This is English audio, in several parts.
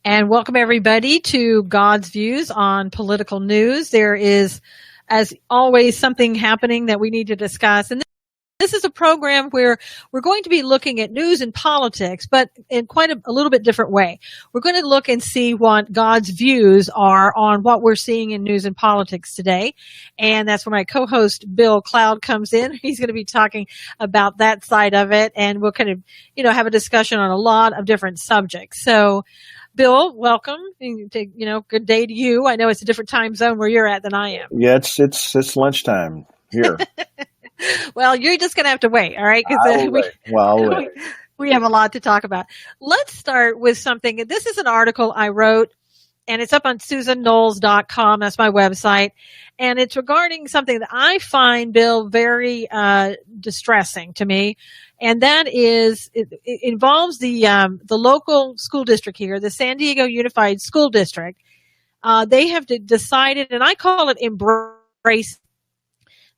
And welcome everybody to God's Views on Political News. There is, as always, something happening that we need to discuss. And this is a program where we're going to be looking at news and politics, but in quite a little bit different way. We're going to look and see what God's views are on what we're seeing in news and politics today. And that's where my co-host Bill Cloud comes in. He's going to be talking about that side of it, and we'll kind of, have a discussion on a lot of different subjects. So, Bill, welcome. Good day to you. I know it's a different time zone where you're at than I am. Yeah, it's lunchtime here. Well, you're just going to have to wait, all right? I'll wait. We have a lot to talk about. Let's start with something. This is an article I wrote, and it's up on SusanKnowles.com. That's my website. And it's regarding something that I find, Bill, very distressing to me. And that is, it involves the local school district here, the San Diego Unified School District. They have decided, and I call it embrace.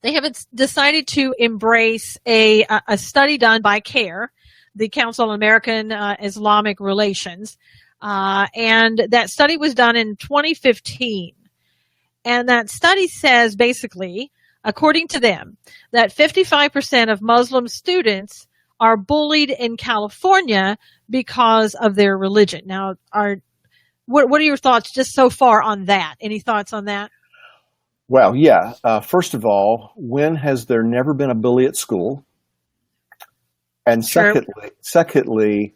They have decided to embrace a study done by CARE, the Council on American Islamic Relations. And that study was done in 2015. And that study says basically, according to them, that 55% of Muslim students are bullied in California because of their religion. Now, what are your thoughts just so far on that? Any thoughts on that? Well, yeah. First of all, when has there never been a bully at school? And secondly,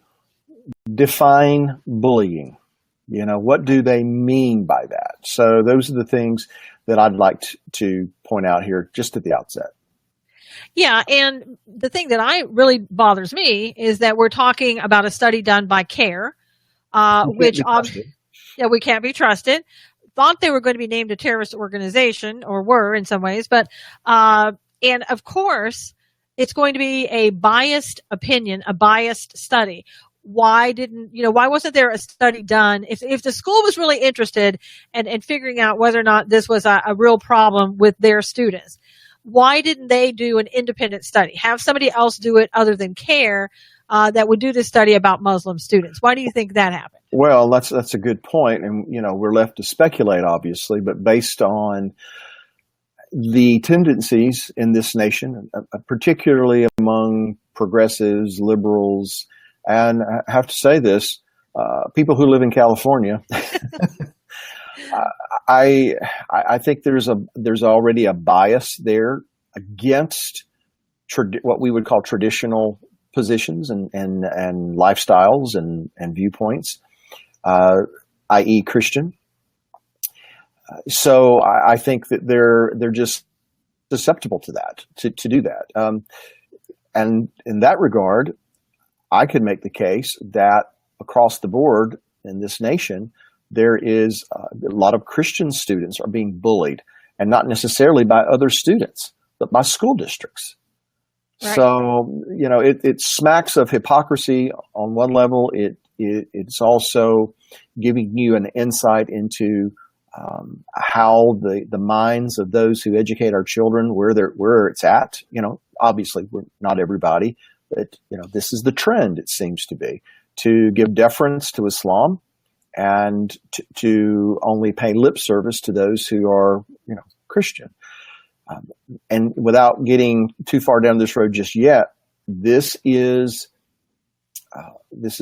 define bullying. What do they mean by that? So those are the things that I'd like to point out here just at the outset. Yeah, and the thing that really bothers me is that we're talking about a study done by CARE, which we can't be trusted. Thought they were going to be named a terrorist organization, or were in some ways, but and of course it's going to be a biased opinion, a biased study. Why wasn't there a study done? If the school was really interested in figuring out whether or not this was a real problem with their students, why didn't they do an independent study? Have somebody else do it other than CARE that would do this study about Muslim students? Why do you think that happened? Well, that's a good point, and we're left to speculate, obviously, but based on the tendencies in this nation, particularly among progressives, liberals, and I have to say this, people who live in California, I think there's already a bias there against what we would call traditional positions and lifestyles and viewpoints, i.e. Christian. So I think that they're just susceptible to that, to do that. And in that regard, I could make the case that across the board in this nation, there is a lot of Christian students are being bullied, and not necessarily by other students, but by school districts. Right. So, it smacks of hypocrisy on one level. It's also giving you an insight into how the minds of those who educate our children, where it's at. Obviously, we're not everybody, but this is the trend. It seems to be to give deference to Islam and to only pay lip service to those who are Christian. And without getting too far down this road just yet, this is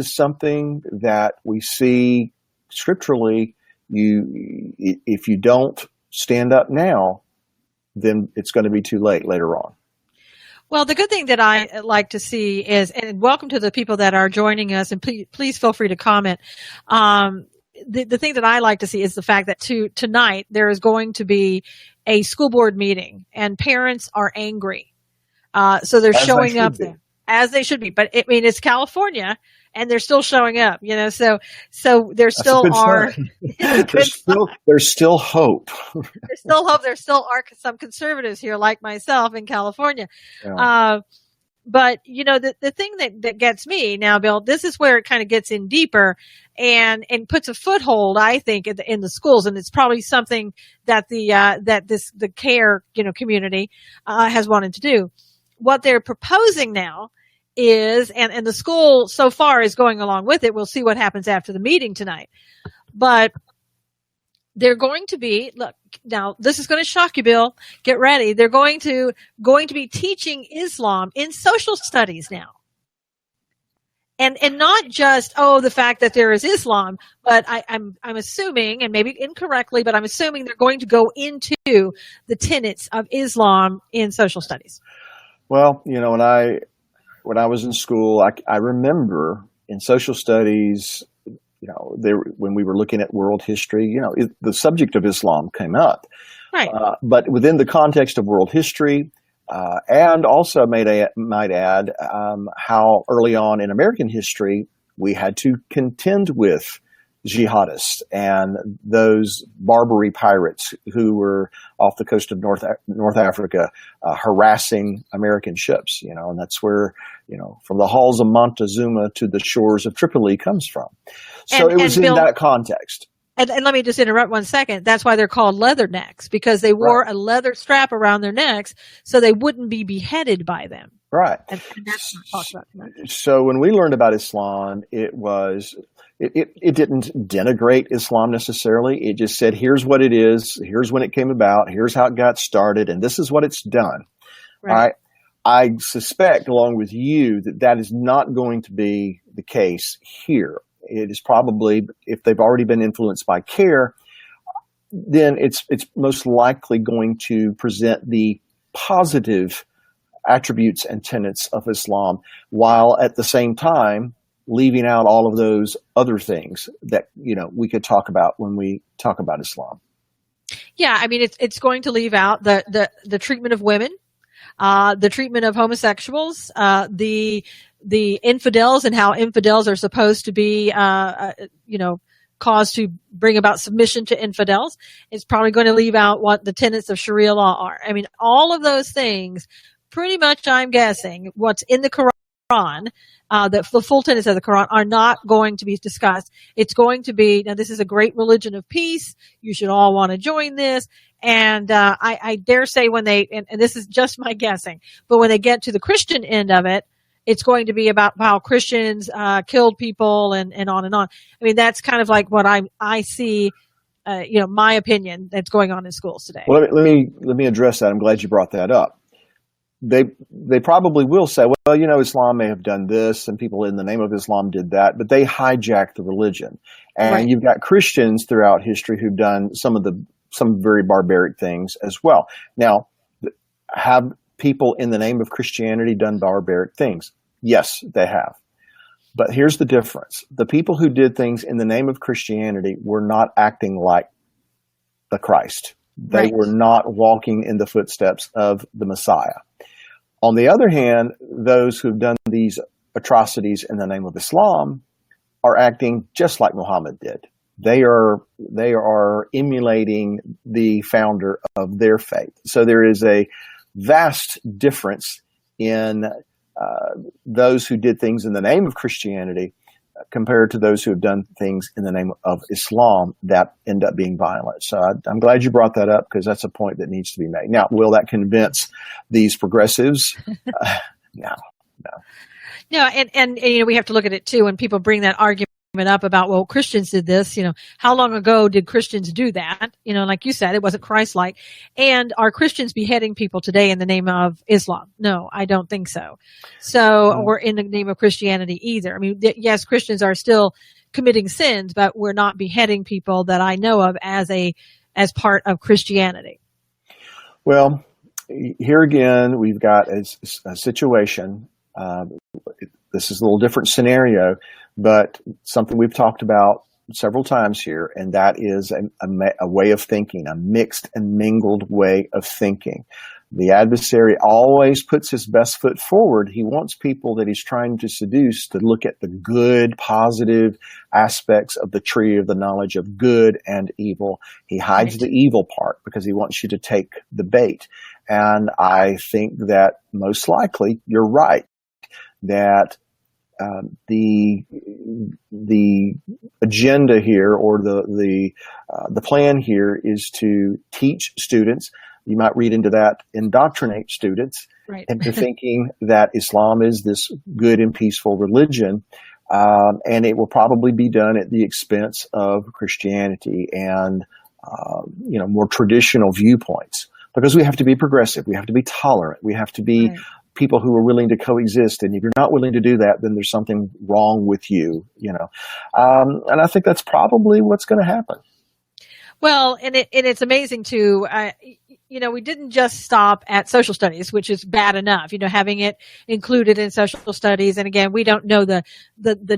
something that we see scripturally. If you don't stand up now, then it's going to be too late later on. Well, the good thing that I like to see is, and welcome to the people that are joining us, and please feel free to comment. The thing that I like to see is the fact that tonight there is going to be a school board meeting, and parents are angry. So they're showing up there, as they should be. But it's California, and they're still showing up, so there still are. There's still hope. There's still hope. There still are some conservatives here, like myself, in California. Yeah. But the thing that gets me now, Bill, this is where it kind of gets in deeper and puts a foothold, I think, in the schools, and it's probably something that the CARE community has wanted to do. What they're proposing now is, and the school so far is going along with it. We'll see what happens after the meeting tonight. But they're going to be, look, now this is going to shock you, Bill. Get ready. They're going to be teaching Islam in social studies now. And not just, the fact that there is Islam, but I'm assuming, and maybe incorrectly, but I'm assuming they're going to go into the tenets of Islam in social studies. Well, when I was in school, I remember in social studies, when we were looking at world history, the subject of Islam came up. Right. But within the context of world history, and also might add how early on in American history we had to contend with jihadists and those Barbary pirates who were off the coast of North Africa harassing American ships. And that's where from the halls of Montezuma to the shores of Tripoli comes from. So it was in that context. And let me just interrupt 1 second. That's why they're called leathernecks, because they wore a leather strap around their necks so they wouldn't be beheaded by them. Right. And that's not talked about tonight. So when we learned about Islam, it didn't denigrate Islam necessarily. It just said, here's what it is, here's when it came about, here's how it got started, and this is what it's done. Right. I suspect, along with you, that is not going to be the case here. It is probably, if they've already been influenced by care, then it's most likely going to present the positive attributes and tenets of Islam, while at the same time leaving out all of those other things that we could talk about when we talk about Islam. Yeah, I mean it's going to leave out the treatment of women, the treatment of homosexuals, the infidels, and how infidels are supposed to be, caused to bring about submission to infidels. It's probably going to leave out what the tenets of Sharia law are. I mean, all of those things, pretty much, I'm guessing, what's in the Quran, the full tenets of the Quran are not going to be discussed. It's going to be, now this is a great religion of peace. You should all want to join this. And I dare say when they, and this is just my guessing, but when they get to the Christian end of it, it's going to be about how Christians killed people and on and on. I mean, that's kind of like what I see, my opinion that's going on in schools today. Well, let me address that. I'm glad you brought that up. They probably will say, well, Islam may have done this and people in the name of Islam did that, but they hijacked the religion. And You've got Christians throughout history who've done some very barbaric things as well. Now, have people in the name of Christianity done barbaric things? Yes, they have. But here's the difference. The people who did things in the name of Christianity were not acting like the Christ. They were not walking in the footsteps of the Messiah. On the other hand, those who've done these atrocities in the name of Islam are acting just like Muhammad did. They are emulating the founder of their faith. So there is a vast difference in those who did things in the name of Christianity compared to those who have done things in the name of Islam that end up being violent. So I'm glad you brought that up, because that's a point that needs to be made. Now, will that convince these progressives? No. No, and we have to look at it too when people bring that argument up about, well, Christians did this, how long ago did Christians do that? Like you said, it wasn't Christ-like. And are Christians beheading people today in the name of Islam? No, I don't think so. Or in the name of Christianity either. I mean, yes, Christians are still committing sins, but we're not beheading people that I know of as part of Christianity. Well, here again, we've got a situation. This is a little different scenario, but something we've talked about several times here, and that is a way of thinking, a mixed and mingled way of thinking. The adversary always puts his best foot forward. He wants people that he's trying to seduce to look at the good, positive aspects of the tree of the knowledge of good and evil. He hides the evil part because he wants you to take the bait. And I think that most likely you're right, that the agenda here, or the plan here, is to teach students. You might read into that, indoctrinate students Right. into thinking that Islam is this good and peaceful religion. And it will probably be done at the expense of Christianity and, more traditional viewpoints, because we have to be progressive. We have to be tolerant. We have to be people who are willing to coexist. And if you're not willing to do that, then there's something wrong with you, and I think that's probably what's going to happen. Well, and it's amazing too. We didn't just stop at social studies, which is bad enough, having it included in social studies. And again, we don't know the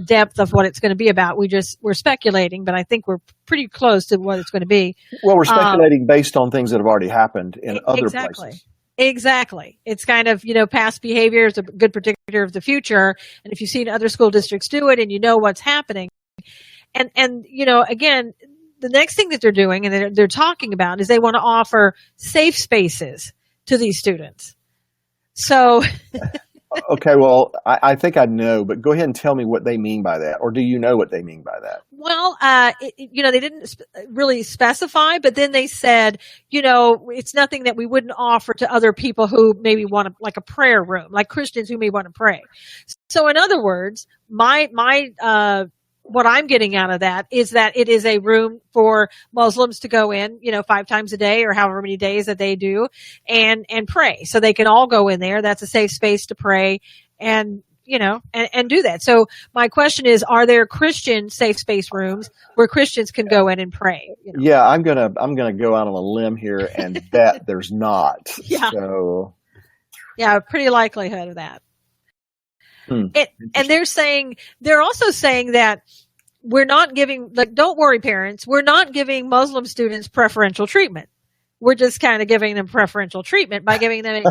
depth of what it's going to be about. We're speculating, but I think we're pretty close to what it's going to be. Well, we're speculating based on things that have already happened in other places. Exactly. It's kind of, past behavior is a good predictor of the future. And if you've seen other school districts do it and you know what's happening. And again, the next thing that they're doing and they're talking about is they want to offer safe spaces to these students. So. Okay, well, I think I know, but go ahead and tell me what they mean by that. Or do you know what they mean by that? Well, they didn't really specify, but then they said, it's nothing that we wouldn't offer to other people who maybe want like a prayer room, like Christians who may want to pray. So in other words, what I'm getting out of that is that it is a room for Muslims to go in, 5 times a day or however many days that they do and pray. So they can all go in there. That's a safe space to pray and do that. So my question is, are there Christian safe space rooms where Christians can go in and pray? Yeah, I'm going to go out on a limb here and bet there's not. Yeah. So. Yeah, pretty likelihood of that. And they're also saying that we're not giving, don't worry parents, we're not giving Muslim students preferential treatment. We're just kind of giving them preferential treatment by giving them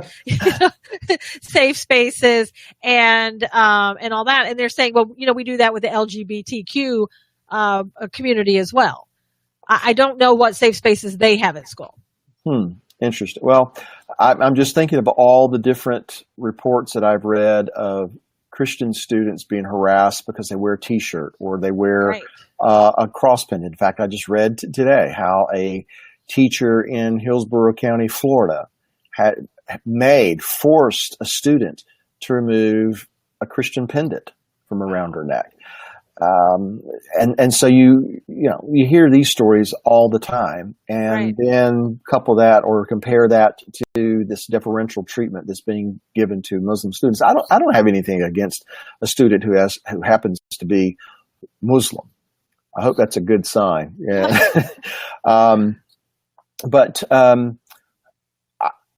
safe spaces and all that. And they're saying, well, we do that with the LGBTQ community as well. I don't know what safe spaces they have at school. Interesting. Well, I'm just thinking of all the different reports that I've read of Christian students being harassed because they wear a T-shirt or they wear a crosspin. In fact, I just read today how a teacher in Hillsborough County, Florida, forced a student to remove a Christian pendant from around her neck. And so you hear these stories all the time, and then couple that or compare that to this deferential treatment that's being given to Muslim students. I don't have anything against a student who happens to be Muslim. I hope that's a good sign. Yeah. But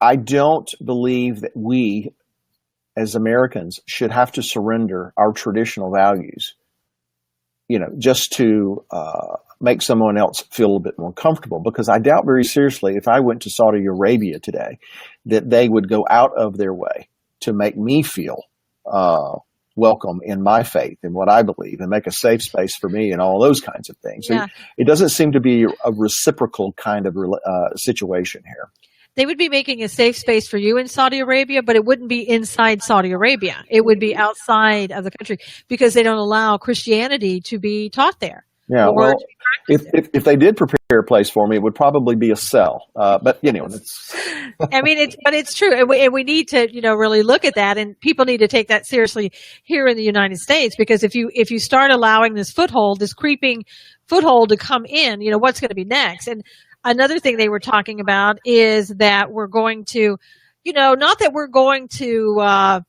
I don't believe that we as Americans should have to surrender our traditional values, just to make someone else feel a bit more comfortable. Because I doubt very seriously if I went to Saudi Arabia today that they would go out of their way to make me feel welcome in my faith and what I believe and make a safe space for me and all those kinds of things. Yeah. So it doesn't seem to be a reciprocal kind of situation here. They would be making a safe space for you in Saudi Arabia, but it wouldn't be inside Saudi Arabia. It would be outside of the country because they don't allow Christianity to be taught there. Yeah, well, if they did prepare a place for me, it would probably be a cell. But anyway, it's true, and we need to really look at that, and people need to take that seriously here in the United States, because if you start allowing this creeping foothold to come in, what's going to be next? And another thing they were talking about is that we're going to, not that we're going to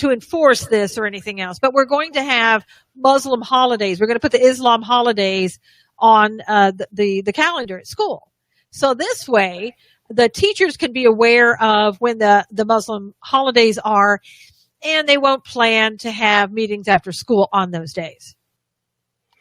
enforce this or anything else, but we're going to have Muslim holidays. We're going to put the Islam holidays on the calendar at school. So this way, the teachers can be aware of when the Muslim holidays are, and they won't plan to have meetings after school on those days.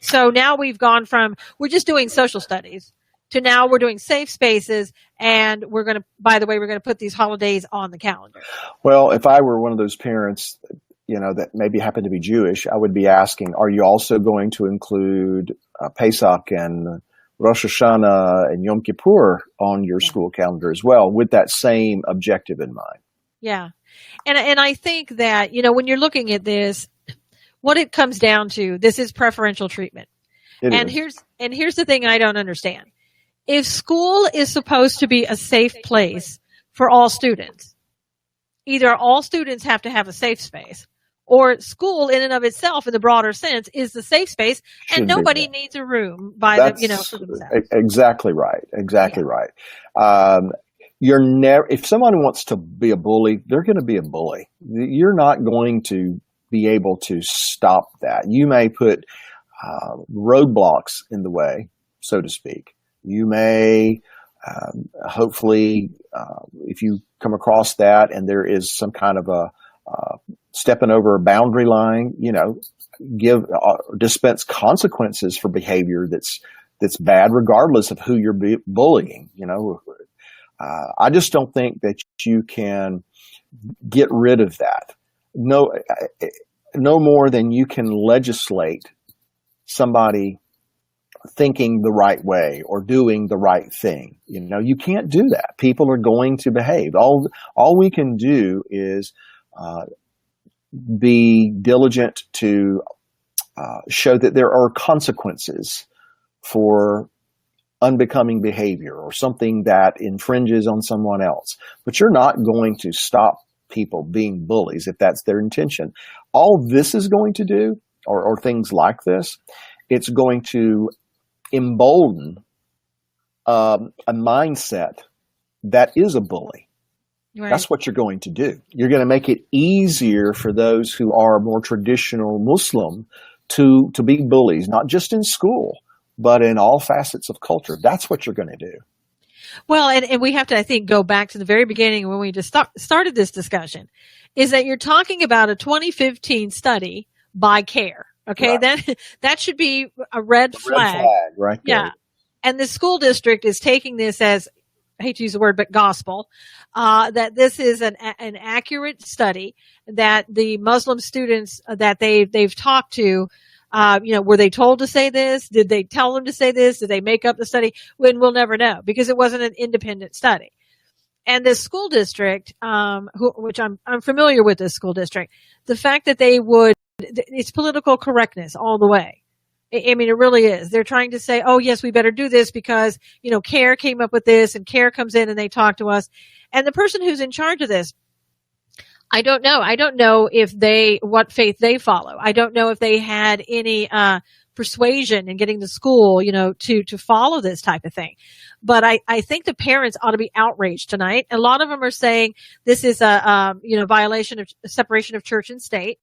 So now we've gone from, we're just doing social studies to now we're doing safe spaces, and we're going to put these holidays on the calendar. Well, if I were one of those parents, that maybe happen to be Jewish, I would be asking, are you also going to include Pesach and Rosh Hashanah and Yom Kippur on your school calendar as well, with that same objective in mind? Yeah. And I think that, when you're looking at this, what it comes down to, this is preferential treatment. Here's the thing I don't understand. If school is supposed to be a safe place for all students, either all students have to have a safe space, or school in and of itself, in the broader sense, is the safe space, and nobody needs a room for themselves. Exactly right. Exactly right. If someone wants to be a bully, they're going to be a bully. You're not going to be able to stop that. You may put roadblocks in the way, so to speak. You may, hopefully, if you come across that and there is some kind of a stepping over a boundary line, dispense consequences for behavior that's bad, regardless of who you're bullying. I just don't think that you can get rid of that. No more than you can legislate somebody thinking the right way or doing the right thing. You can't do that. People are going to behave. All we can do is be diligent to show that there are consequences for unbecoming behavior or something that infringes on someone else. But you're not going to stop people being bullies if that's their intention. All this is going to do, or things like this, it's going to embolden a mindset that is a bully. Right. That's what you're going to do. You're going to make it easier for those who are more traditional Muslim to be bullies, not just in school, but in all facets of culture. That's what you're going to do. Well, and we have to, I think, go back to the very beginning when we just started this discussion, is that you're talking about a 2015 study by CARE. Okay, right. that should be a red flag. Right there. Yeah. And the school district is taking this as, I hate to use the word, but gospel, that this is an accurate study, that the Muslim students that they've talked to, were they told to say this? Did they tell them to say this? Did they make up the study? We'll never know, because it wasn't an independent study. And the school district, which I'm familiar with this school district, the fact that it's political correctness all the way. I mean, it really is. They're trying to say, oh, yes, we better do this because, CARE came up with this, and CARE comes in and they talk to us. And the person who's in charge of this, I don't know. I don't know what faith they follow. I don't know if they had any persuasion in getting the school, to follow this type of thing. But I think the parents ought to be outraged tonight. A lot of them are saying this is a violation of separation of church and state.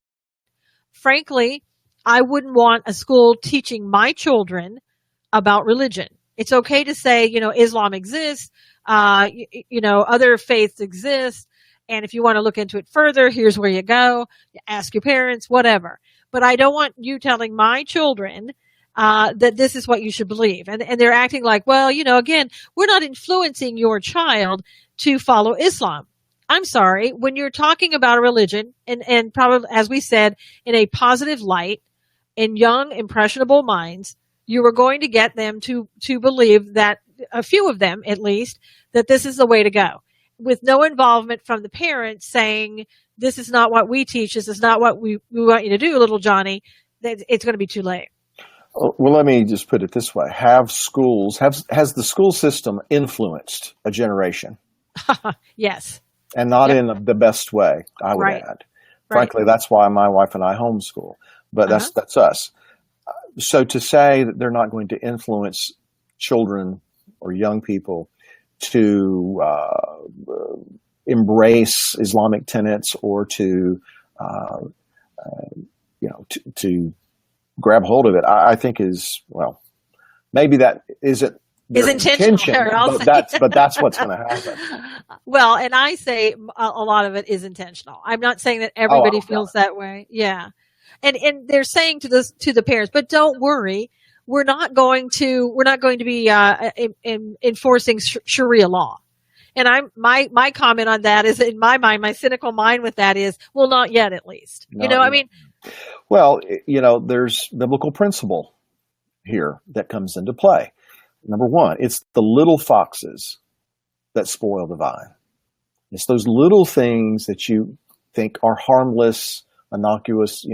Frankly, I wouldn't want a school teaching my children about religion. It's okay to say, Islam exists, other faiths exist. And if you want to look into it further, here's where you go. Ask your parents, whatever. But I don't want you telling my children that this is what you should believe. And they're acting like, well, again, we're not influencing your child to follow Islam. I'm sorry. When you're talking about a religion, and probably, as we said, in a positive light, in young, impressionable minds, you are going to get them to believe that, a few of them at least, that this is the way to go, with no involvement from the parents saying, this is not what we teach, this is not what we want you to do, little Johnny. It's going to be too late. Well, let me just put it this way. Has the school system influenced a generation? Yes. And not in the best way, I would add. Frankly, that's why my wife and I homeschool. But that's us. So to say that they're not going to influence children or young people to embrace Islamic tenets or to grab hold of it, I think maybe that isn't their intentional, but that's what's going to happen. Well, and I say a lot of it is intentional. I'm not saying that everybody feels that way. Yeah. And they're saying to the parents, but don't worry, we're not going to be enforcing Sharia law. And my comment on that is, in my mind, my cynical mind with that is, well, not yet, at least. Well, there's biblical principle here that comes into play. Number one, it's the little foxes that spoil the vine. It's those little things that you think are harmless, innocuous,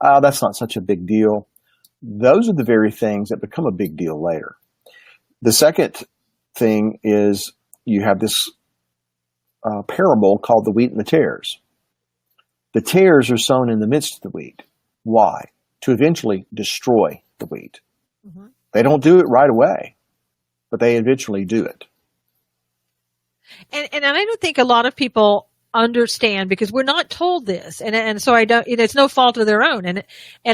that's not such a big deal. Those are the very things that become a big deal later. The second thing is you have this parable called the wheat and the tares. The tares are sown in the midst of the wheat. Why? To eventually destroy the wheat. Mm-hmm. They don't do it right away, but they eventually do it. And I don't think a lot of people understand, because we're not told this, and so I don't. It's no fault of their own. And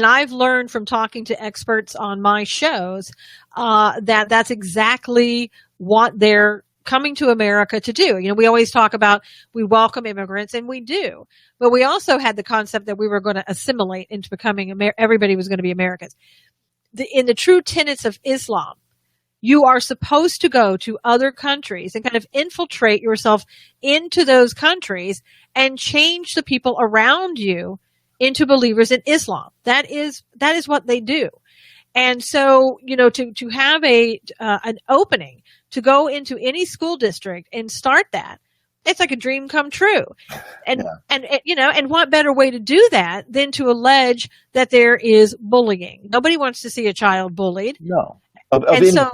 I've learned from talking to experts on my shows that that's exactly what they're coming to America to do. We always talk about we welcome immigrants, and we do, but we also had the concept that we were going to assimilate into becoming everybody was going to be Americans. In the true tenets of Islam, you are supposed to go to other countries and kind of infiltrate yourself into those countries and change the people around you into believers in Islam. That is what they do. And so, to have an opening to go into any school district and start that, it's like a dream come true. And what better way to do that than to allege that there is bullying? Nobody wants to see a child bullied. No. Of anything.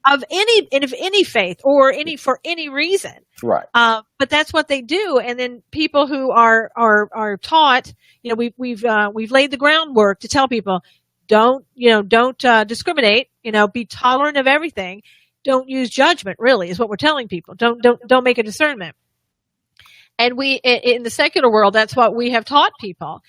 Of any faith or for any reason. Right. But that's what they do. And then people who are taught, we've laid the groundwork to tell people, don't discriminate, be tolerant of everything. Don't use judgment, really, is what we're telling people. Don't make a discernment. And in the secular world, that's what we have taught people.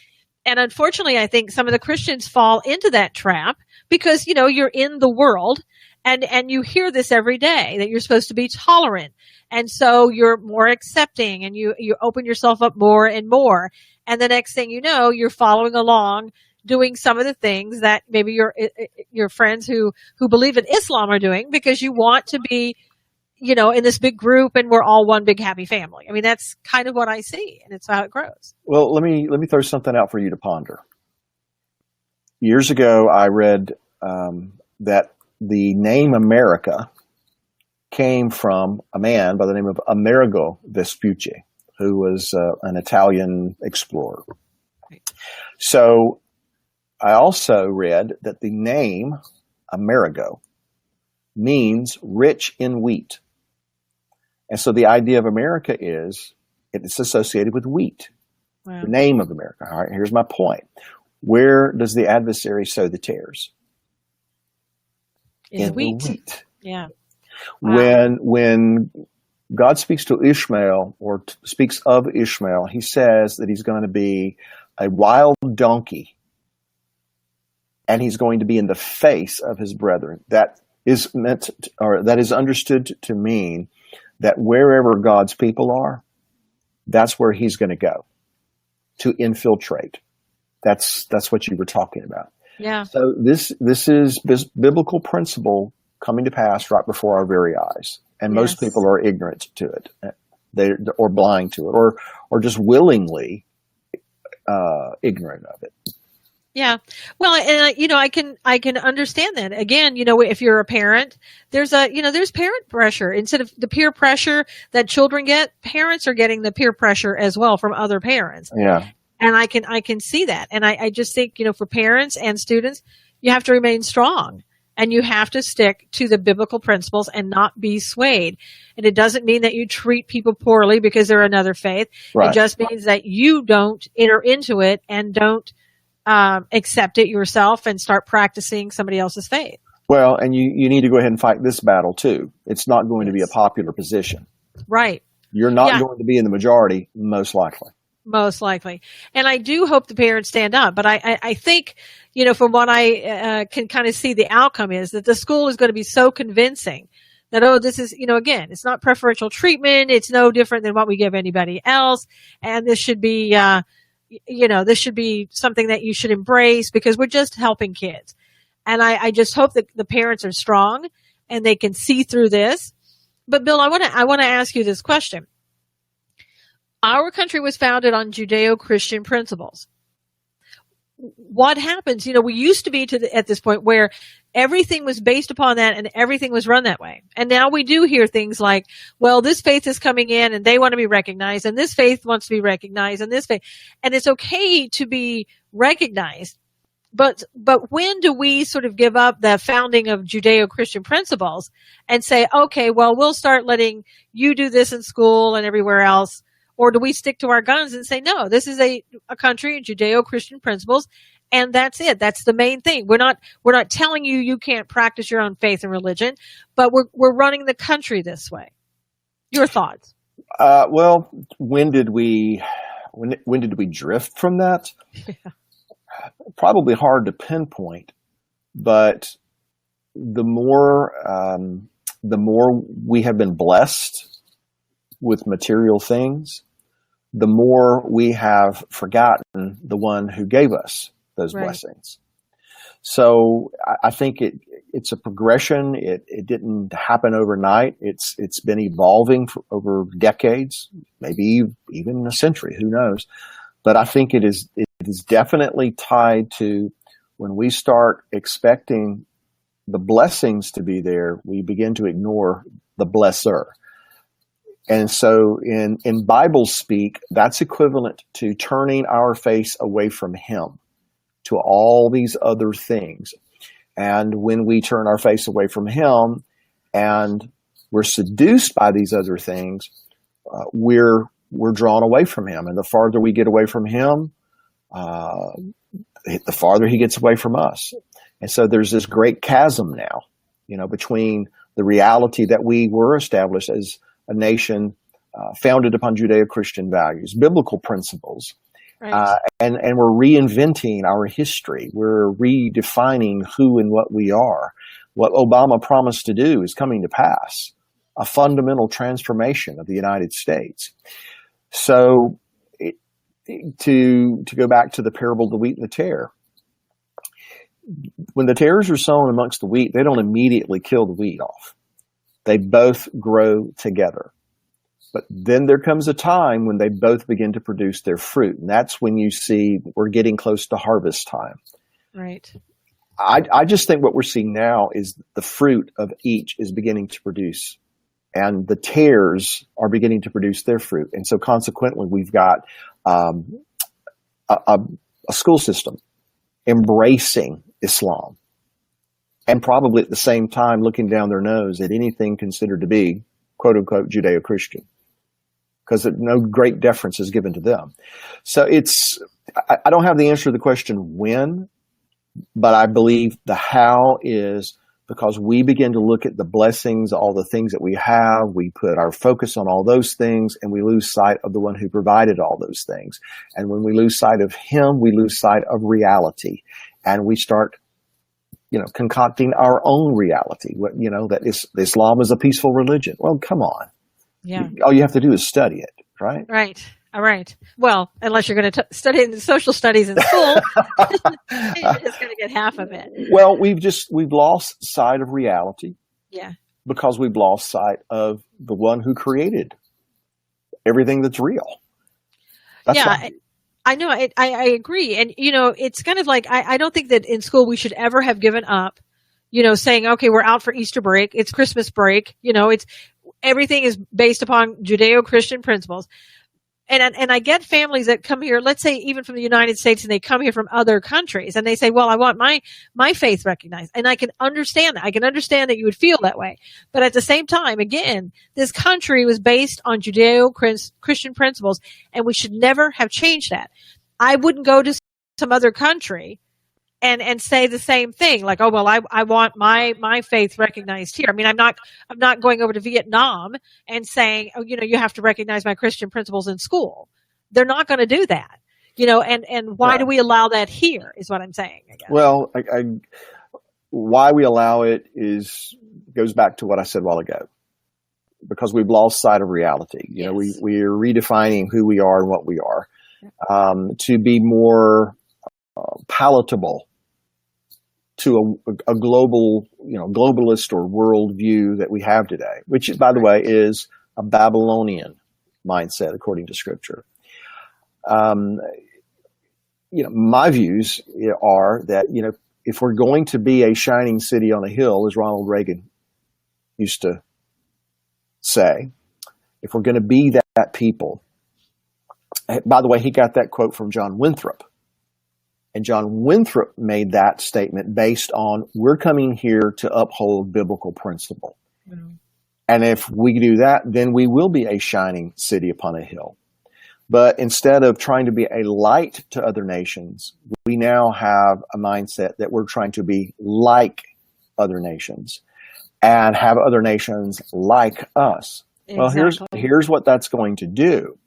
And unfortunately, I think some of the Christians fall into that trap because, you're in the world and you hear this every day that you're supposed to be tolerant. And so you're more accepting and you open yourself up more and more. And the next thing you know, you're following along doing some of the things that maybe your friends who believe in Islam are doing because you want to be, in this big group and we're all one big happy family. I mean, that's kind of what I see, and it's how it grows. Well, let me throw something out for you to ponder. Years ago, I read that the name America came from a man by the name of Amerigo Vespucci, who was an Italian explorer. Right. So I also read that the name Amerigo means rich in wheat. And so the idea of America is it's associated with wheat. Wow. The name of America. All right, here's my point. Where does the adversary sow the tares? In wheat. The wheat. Yeah. Wow. When God speaks to Ishmael or speaks of Ishmael, he says that he's going to be a wild donkey and he's going to be in the face of his brethren. That is that is understood to mean that wherever God's people are, that's where he's going to go to infiltrate. That's what you were talking about. Yeah. So this is biblical principle coming to pass right before our very eyes, and most people are ignorant to it, or blind to it, or just willingly ignorant of it. Yeah. Well, and I can understand that. Again, if you're a parent, there's parent pressure. Instead of the peer pressure that children get, parents are getting the peer pressure as well from other parents. Yeah. And I can see that. And I just think, for parents and students, you have to remain strong and you have to stick to the biblical principles and not be swayed. And it doesn't mean that you treat people poorly because they're another faith. Right. It just means that you don't enter into it and don't accept it yourself and start practicing somebody else's faith. Well, and you need to go ahead and fight this battle too. It's not going to be a popular position. Right. You're not going to be in the majority, most likely. Most likely. And I do hope the parents stand up. But I think, from what I can kind of see, the outcome is that the school is going to be so convincing that, this is, again, it's not preferential treatment. It's no different than what we give anybody else. And this should be, this should be something that you should embrace because we're just helping kids. And I just hope that the parents are strong and they can see through this. But Bill, I want to ask you this question. Our country was founded on Judeo-Christian principles. What happens? We used to be at this point where everything was based upon that and everything was run that way. And now we do hear things like, well, this faith is coming in and they want to be recognized and this faith wants to be recognized and this faith. And it's okay to be recognized. But when do we sort of give up the founding of Judeo-Christian principles and say, okay, well, we'll start letting you do this in school and everywhere else? Or do we stick to our guns and say, no, this is a country of Judeo-Christian principles, and that's it. That's the main thing. We're not telling you you can't practice your own faith and religion, but we're running the country this way. Your thoughts? Well, when did we drift from that? Yeah. Probably hard to pinpoint, but the more we have been blessed with material things, the more we have forgotten the one who gave us those blessings. So I think it's a progression. It didn't happen overnight. It's been evolving for over decades, maybe even a century, who knows? But I think it is definitely tied to when we start expecting the blessings to be there, we begin to ignore the blesser. And so in Bible speak, that's equivalent to turning our face away from him to all these other things. And when we turn our face away from him and we're seduced by these other things, we're drawn away from him. And the farther we get away from him, the farther he gets away from us. And so there's this great chasm now, between the reality that we were established as a nation founded upon Judeo-Christian values, biblical principles, and we're reinventing our history. We're redefining who and what we are. What Obama promised to do is coming to pass, a fundamental transformation of the United States. So to go back to the parable of the wheat and the tare, when the tares are sown amongst the wheat, they don't immediately kill the wheat off. They both grow together. But then there comes a time when they both begin to produce their fruit. And that's when you see we're getting close to harvest time. Right. I just think what we're seeing now is the fruit of each is beginning to produce. And the tares are beginning to produce their fruit. And so consequently, we've got a school system embracing Islam and probably at the same time looking down their nose at anything considered to be, quote unquote, Judeo-Christian, because no great deference is given to them. So I don't have the answer to the question when, but I believe the how is because we begin to look at the blessings, all the things that we have, we put our focus on all those things, and we lose sight of the one who provided all those things. And when we lose sight of him, we lose sight of reality. And we start, concocting our own reality. That Islam is a peaceful religion. Well, come on. Yeah. All you have to do is study it, right? Right. All right. Well, unless you're going to study in social studies in school, you're just going to get half of it. Well, we've lost sight of reality. Yeah. Because we've lost sight of the one who created everything that's real. I know. I agree. And, it's kind of like, I don't think that in school we should ever have given up, saying, okay, we're out for Easter break. It's Christmas break. Everything is based upon Judeo-Christian principles. And I get families that come here, let's say even from the United States, and they come here from other countries and they say, well, I want my faith recognized. And I can understand that. I can understand that you would feel that way. But at the same time, again, this country was based on Judeo-Christian principles, and we should never have changed that. I wouldn't go to some other country and say the same thing, like, oh, well, I want my faith recognized here. I mean, I'm not going over to Vietnam and saying, oh, you have to recognize my Christian principles in school. They're not going to do that, and why do we allow that here is what I'm saying, I guess. Well, why we allow it goes back to what I said a while ago, because we've lost sight of reality. Yes. We are redefining who we are and what we are, to be more palatable to a global, globalist or world view that we have today, which, by the way, is a Babylonian mindset, according to Scripture. My views are that, if we're going to be a shining city on a hill, as Ronald Reagan used to say, if we're going to be that people, by the way, he got that quote from John Winthrop, And John Winthrop made that statement based on, we're coming here to uphold biblical principle. Mm-hmm. And if we do that, then we will be a shining city upon a hill. But instead of trying to be a light to other nations, we now have a mindset that we're trying to be like other nations and have other nations like us. Exactly. Well, here's what that's going to do.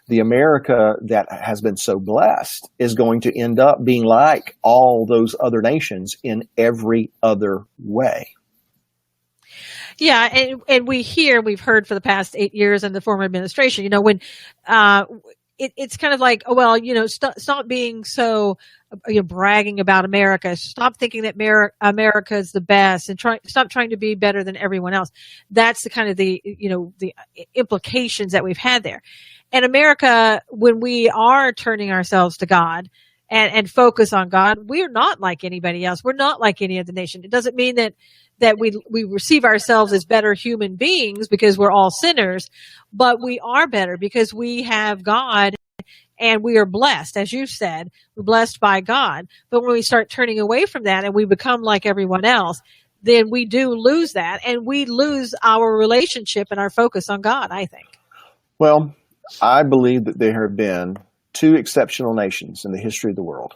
The America that has been so blessed is going to end up being like all those other nations in every other way. Yeah, and we've heard for the past 8 years in the former administration, when it's kind of like, oh, well, stop being so bragging about America. Stop thinking that America is the best, and stop trying to be better than everyone else. That's the kind of the implications that we've had there. And America, when we are turning ourselves to God and focus on God, we're not like anybody else. We're not like any other nation. It doesn't mean that we receive ourselves as better human beings because we're all sinners, but we are better because we have God and we are blessed. As you said, we're blessed by God. But when we start turning away from that and we become like everyone else, then we do lose that, and we lose our relationship and our focus on God, I think. Well, I believe that there have been two exceptional nations in the history of the world,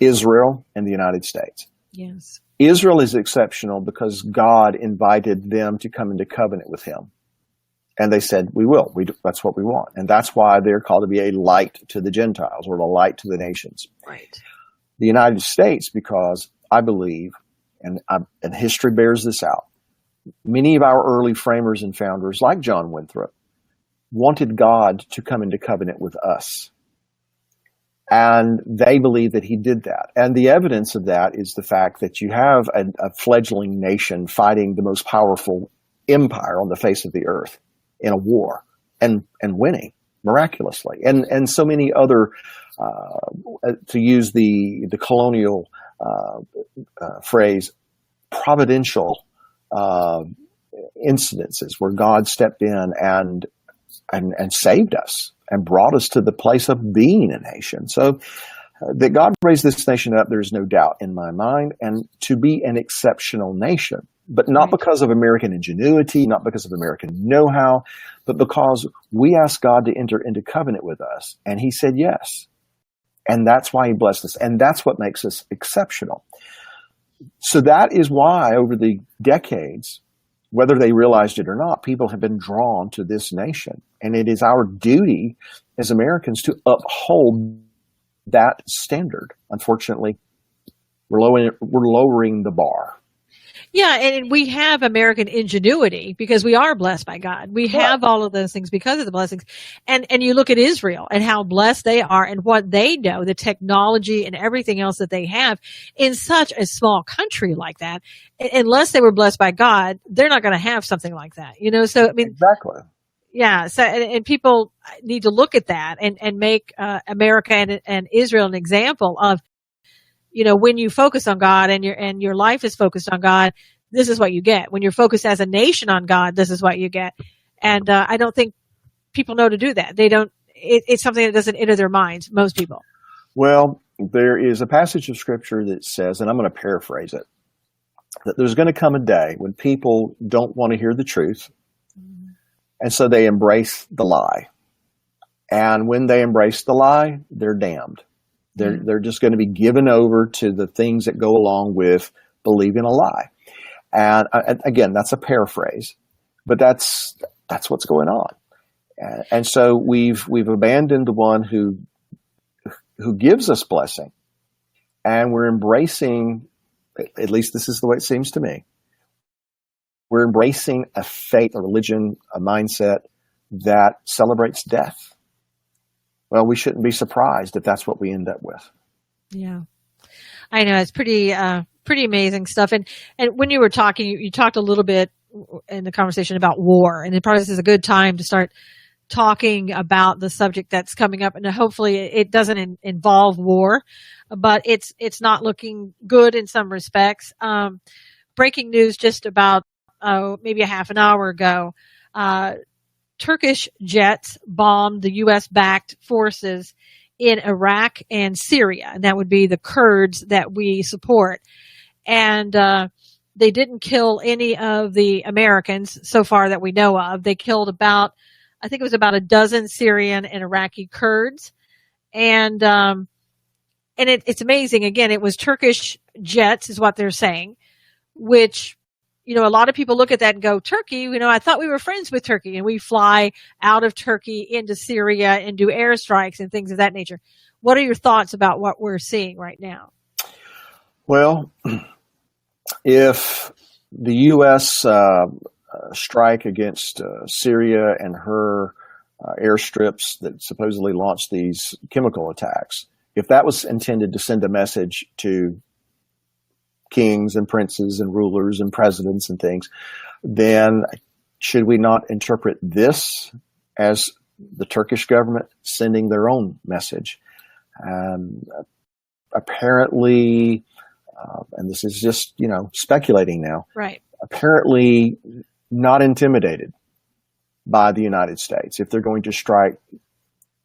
Israel and the United States. Yes. Israel is exceptional because God invited them to come into covenant with him. And they said, we will. That's what we want. And that's why they're called to be a light to the Gentiles, or a light to the nations. Right. The United States, because I believe, and history bears this out, many of our early framers and founders, like John Winthrop, wanted God to come into covenant with us. And they believe that he did that. And the evidence of that is the fact that you have a fledgling nation fighting the most powerful empire on the face of the earth in a war and winning miraculously. And so many other, to use the colonial phrase, providential incidences where God stepped in and saved us and brought us to the place of being a nation. So that God raised this nation up, there's no doubt in my mind, and to be an exceptional nation, but not because of American ingenuity, not because of American know-how, but because we asked God to enter into covenant with us, and he said yes. And that's why he blessed us, and that's what makes us exceptional. So that is why over the decades, whether they realized it or not, people have been drawn to this nation. And it is our duty as Americans to uphold that standard. Unfortunately, we're lowering the bar. Yeah, and we have American ingenuity because we are blessed by God. We have all of those things because of the blessings. And you look at Israel and how blessed they are and what they know, the technology and everything else that they have in such a small country like that. Unless they were blessed by God, they're not going to have something like that. So I mean, exactly. Yeah. So, and people need to look at that and make America and Israel an example of, when you focus on God and your life is focused on God, this is what you get. When you're focused as a nation on God, this is what you get. And I don't think people know to do that. They don't. It's something that doesn't enter their minds. Most people. Well, there is a passage of scripture that says, and I'm going to paraphrase it, that there's going to come a day when people don't want to hear the truth, and so they embrace the lie. And when they embrace the lie, they're damned. They're just going to be given over to the things that go along with believing a lie. And again, that's a paraphrase, but that's what's going on. And so we've abandoned the one who gives us blessing, and we're embracing, at least this is the way it seems to me, we're embracing a faith, a religion, a mindset that celebrates death. Well, we shouldn't be surprised if that's what we end up with. Yeah, I know, it's pretty amazing stuff. And when you were talking, you talked a little bit in the conversation about war, and it probably is a good time to start talking about the subject that's coming up. And hopefully it doesn't involve war, but it's not looking good in some respects. Breaking news just about maybe a half an hour ago. Turkish jets bombed the U.S.-backed forces in Iraq and Syria. And that would be the Kurds that we support. And they didn't kill any of the Americans so far that we know of. They killed about a dozen Syrian and Iraqi Kurds. And it's amazing. Again, it was Turkish jets is what they're saying, which, a lot of people look at that and go, Turkey, I thought we were friends with Turkey, and we fly out of Turkey into Syria and do airstrikes and things of that nature. What are your thoughts about what we're seeing right now? Well, if the U.S. Strike against Syria and her airstrips that supposedly launched these chemical attacks, if that was intended to send a message to kings and princes and rulers and presidents and things, then should we not interpret this as the Turkish government sending their own message? Apparently, and this is just, speculating now, right? Apparently not intimidated by the United States if they're going to strike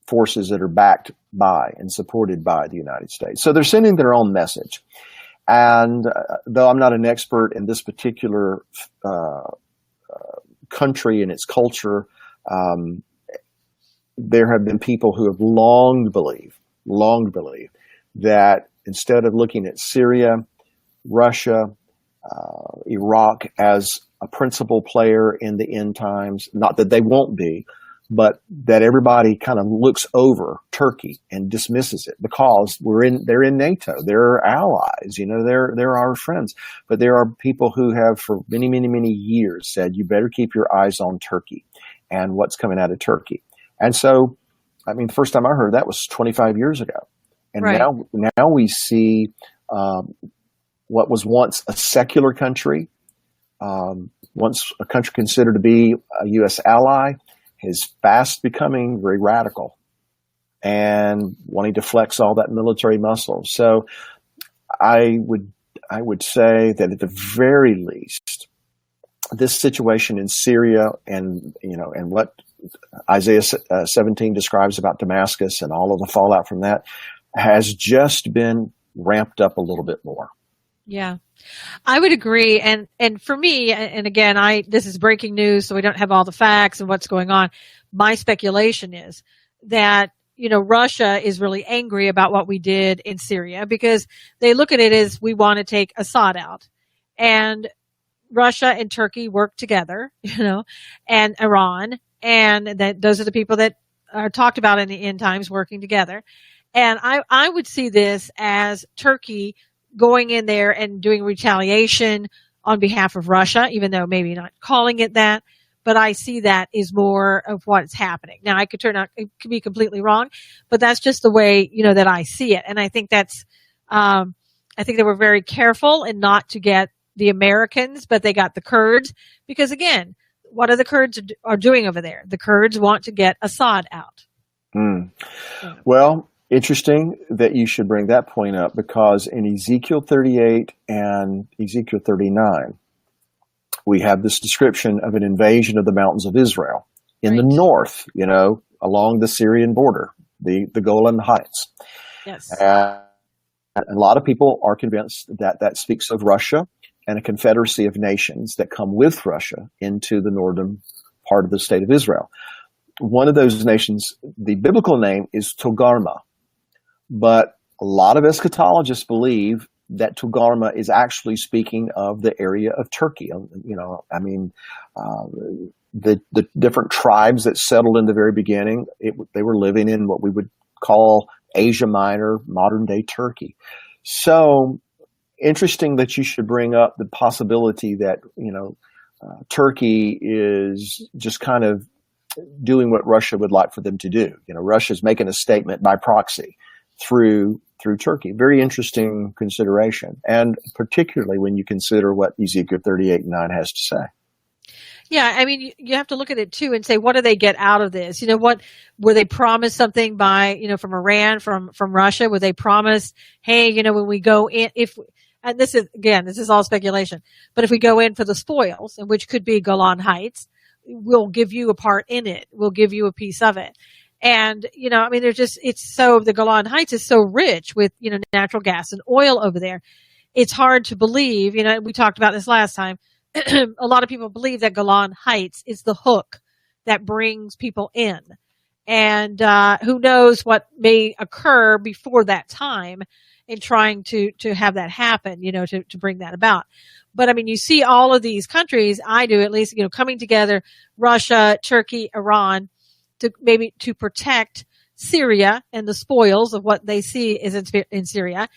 forces that are backed by and supported by the United States. So they're sending their own message. And though I'm not an expert in this particular country and its culture, there have been people who have long believed that instead of looking at Syria, Russia, Iraq as a principal player in the end times, not that they won't be, but that everybody kind of looks over Turkey and dismisses it because they're in NATO, they're allies, they're our friends. But there are people who have for many, many, many years said, you better keep your eyes on Turkey and what's coming out of Turkey. And so, the first time I heard that was 25 years ago. And right. now we see what was once a secular country, once a country considered to be a U.S. ally, is fast becoming very radical and wanting to flex all that military muscle. So I would say that at the very least, this situation in Syria and what Isaiah 17 describes about Damascus and all of the fallout from that has just been ramped up a little bit more. Yeah, I would agree. And for me, and again, this is breaking news, so we don't have all the facts and what's going on. My speculation is that, Russia is really angry about what we did in Syria because they look at it as we want to take Assad out. And Russia and Turkey work together, and Iran. And that those are the people that are talked about in the end times working together. And I would see this as Turkey going in there and doing retaliation on behalf of Russia, even though maybe not calling it that, but I see that is more of what's happening. Now, it could be completely wrong, but that's just the way, that I see it. And I think I think they were very careful and not to get the Americans, but they got the Kurds because again, what are the Kurds are doing over there? The Kurds want to get Assad out. Well, interesting that you should bring that point up because in Ezekiel 38 and Ezekiel 39, we have this description of an invasion of the mountains of Israel in the north, along the Syrian border, the Golan Heights. Yes. And a lot of people are convinced that that speaks of Russia and a confederacy of nations that come with Russia into the northern part of the state of Israel. One of those nations, the biblical name is Togarmah, but a lot of eschatologists believe that Togarmah is actually speaking of the area of Turkey. The different tribes that settled in the very beginning, they were living in what we would call Asia Minor, modern day Turkey. So interesting that you should bring up the possibility that, Turkey is just kind of doing what Russia would like for them to do. Russia's making a statement by proxy through Turkey. Very interesting consideration. And particularly when you consider what Ezekiel 38:9 has to say. Yeah, you have to look at it too and say, what do they get out of this? What were they promised something by, from Iran, from Russia? Were they promised, hey, when we go in, and this is all speculation, but if we go in for the spoils, and which could be Golan Heights, we'll give you a part in it. We'll give you a piece of it. And, I mean, the Golan Heights is so rich with, natural gas and oil over there. It's hard to believe, we talked about this last time. A lot of people believe that Golan Heights is the hook that brings people in. And who knows what may occur before that time in trying to have that happen, to bring that about. But I mean, you see all of these countries, I do at least, coming together, Russia, Turkey, Iran, to protect Syria and the spoils of what they see is in Syria.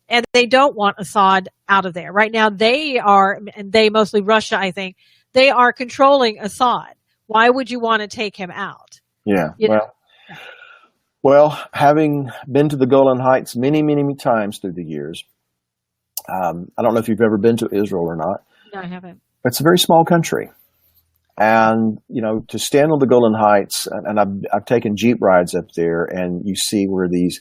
And they don't want Assad out of there. Right now they mostly Russia, I think, they are controlling Assad. Why would you want to take him out? Yeah. Well, having been to the Golan Heights many, many, many times through the years, I don't know if you've ever been to Israel or not. No, I haven't. It's a very small country. And, to stand on the Golan Heights, and I've taken Jeep rides up there, and you see where these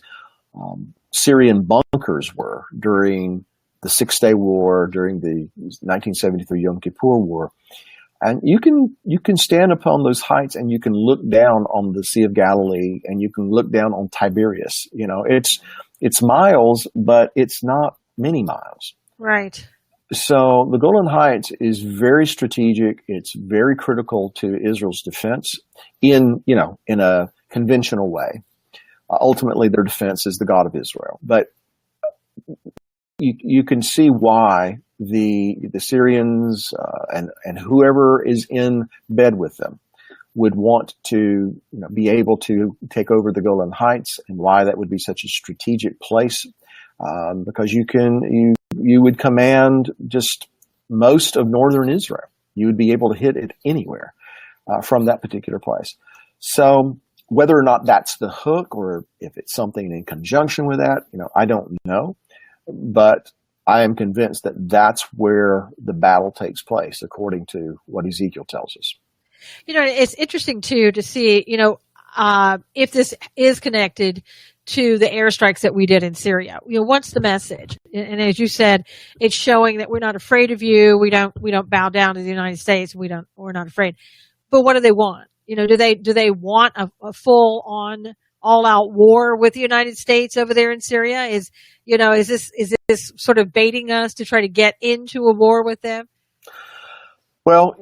Syrian bunkers were during the 6-Day War, during the 1973 Yom Kippur War. And you can stand upon those heights and you can look down on the Sea of Galilee and you can look down on Tiberias. It's miles, but it's not many miles. Right. So the Golan Heights is very strategic. It's very critical to Israel's defense in a conventional way. Ultimately, their defense is the God of Israel. But you can see why the Syrians and whoever is in bed with them would want to be able to take over the Golan Heights, and why that would be such a strategic place, because you would command just most of northern Israel. You would be able to hit it anywhere from that particular place. So whether or not that's the hook or if it's something in conjunction with that, I don't know. But I am convinced that that's where the battle takes place, according to what Ezekiel tells us. It's interesting, too, to see, if this is connected to the airstrikes that we did in Syria. What's the message? And as you said, it's showing that we're not afraid of you. We don't bow down to the United States. We're not afraid. But what do they want? Do they want a full on all out war with the United States over there in Syria? Is this sort of baiting us to try to get into a war with them? Well,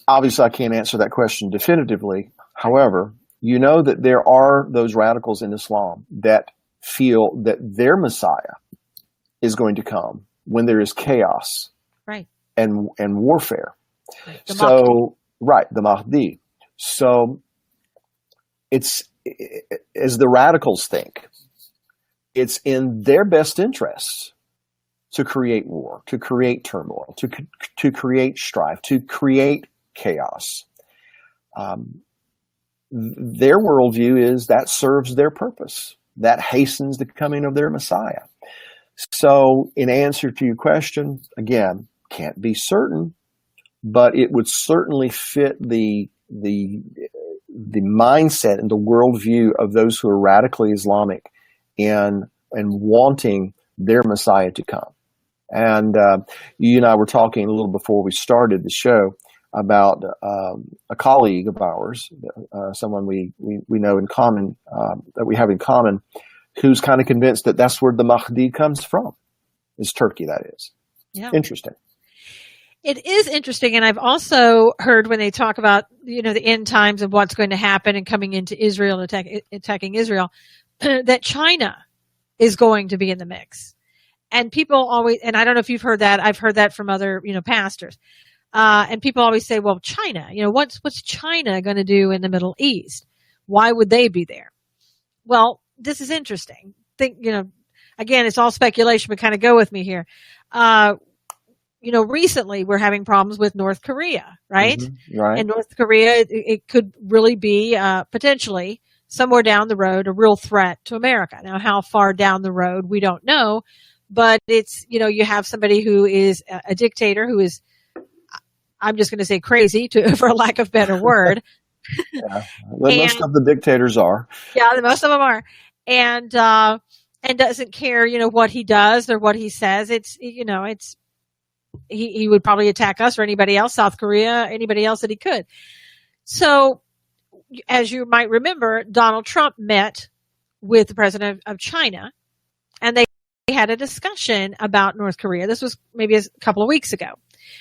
obviously I can't answer that question definitively. However, that there are those radicals in Islam that feel that their Messiah is going to come when there is chaos, right, and warfare. Right. The Mahdi. So it's, as the radicals think, it's in their best interests to create war, to create turmoil, to create strife, to create chaos. Their worldview is that serves their purpose. That hastens the coming of their Messiah. So in answer to your question, again, can't be certain, but it would certainly fit the mindset and the worldview of those who are radically Islamic and wanting their Messiah to come. And you and I were talking a little before we started the show about a colleague of ours, someone we know in common, that we have in common, who's kind of convinced that that's where the Mahdi comes from, is Turkey, that is. Yeah. Interesting. It is interesting, and I've also heard when they talk about the end times of what's going to happen and coming into Israel, attacking Israel, that China is going to be in the mix. And people always, and I don't know if you've heard that, I've heard that from other pastors, and people always say, well, China, what's China going to do in the Middle East? Why would they be there? Well, this is interesting. Again, it's all speculation, but kind of go with me here. Recently we're having problems with North Korea, right? Mm-hmm, right. And North Korea, it could really be potentially somewhere down the road a real threat to America. Now, how far down the road, we don't know, but it's, you have somebody who is a dictator who is, I'm just going to say crazy, for lack of a better word. Yeah, most of the dictators are. Yeah, most of them are. And doesn't care, what he does or what he says. He would probably attack us or anybody else, South Korea, anybody else that he could. So as you might remember, Donald Trump met with the president of China, and they had a discussion about North Korea. This was maybe a couple of weeks ago.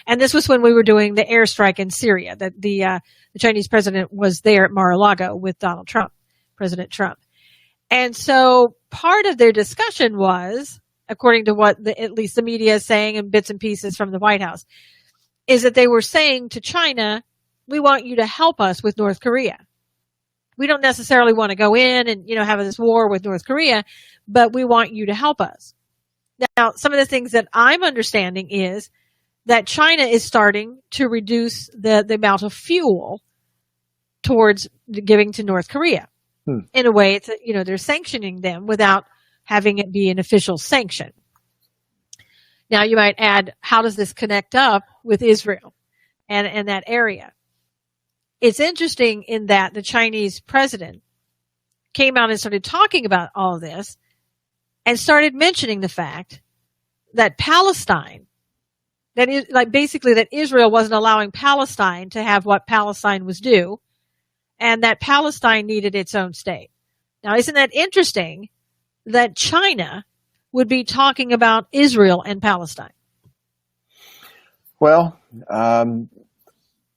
And this was when we were doing the airstrike in Syria, that the Chinese president was there at Mar-a-Lago with Donald Trump, President Trump. And so part of their discussion was, according to what at least the media is saying and bits and pieces from the White House, is that they were saying to China, we want you to help us with North Korea. We don't necessarily want to go in and, have this war with North Korea, but we want you to help us. Now, some of the things that I'm understanding is that China is starting to reduce the amount of fuel towards giving to North Korea. In a way, it's they're sanctioning them without having it be an official sanction. Now, you might add, how does this connect up with Israel and that area? It's interesting in that the Chinese president came out and started talking about all of this and started mentioning the fact that Palestine, that is basically that Israel wasn't allowing Palestine to have what Palestine was due, and that Palestine needed its own state. Now, isn't that interesting that China would be talking about Israel and Palestine? Well, on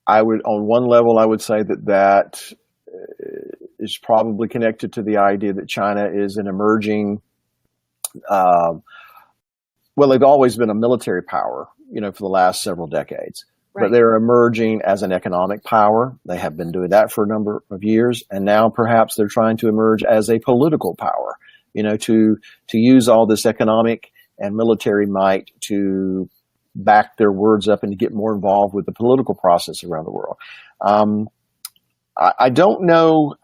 one level, I would say that is probably connected to the idea that China is an emerging, they've always been a military power, for the last several decades. Right. But they're emerging as an economic power. They have been doing that for a number of years. And now perhaps they're trying to emerge as a political power, to use all this economic and military might to back their words up and to get more involved with the political process around the world. I don't know,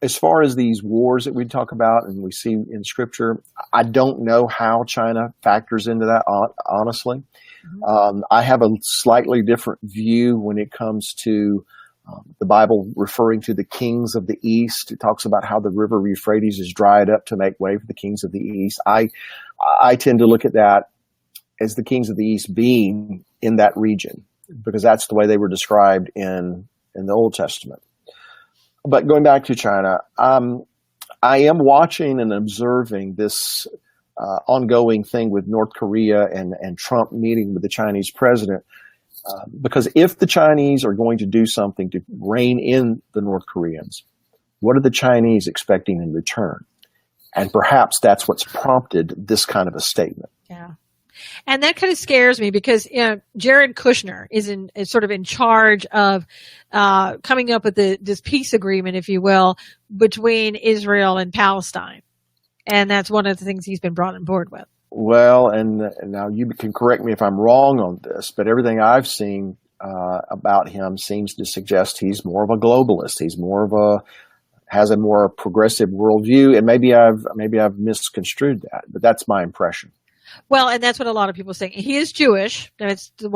as far as these wars that we talk about and we see in Scripture, I don't know how China factors into that, honestly. Mm-hmm. I have a slightly different view when it comes to the Bible referring to the kings of the East. It talks about how the river Euphrates is dried up to make way for the kings of the East. I tend to look at that as the kings of the East being in that region, because that's the way they were described in the Old Testament. But going back to China, I am watching and observing this ongoing thing with North Korea and Trump meeting with the Chinese president, because if the Chinese are going to do something to rein in the North Koreans, what are the Chinese expecting in return? And perhaps that's what's prompted this kind of a statement. Yeah. And that kind of scares me because Jared Kushner is sort of in charge of coming up with this peace agreement, if you will, between Israel and Palestine. And that's one of the things he's been brought on board with. Well, and now you can correct me if I'm wrong on this, but everything I've seen about him seems to suggest he's more of a globalist. He's has a more progressive worldview, and maybe I've misconstrued that, but that's my impression. Well, and that's what a lot of people are saying. He is Jewish. That's the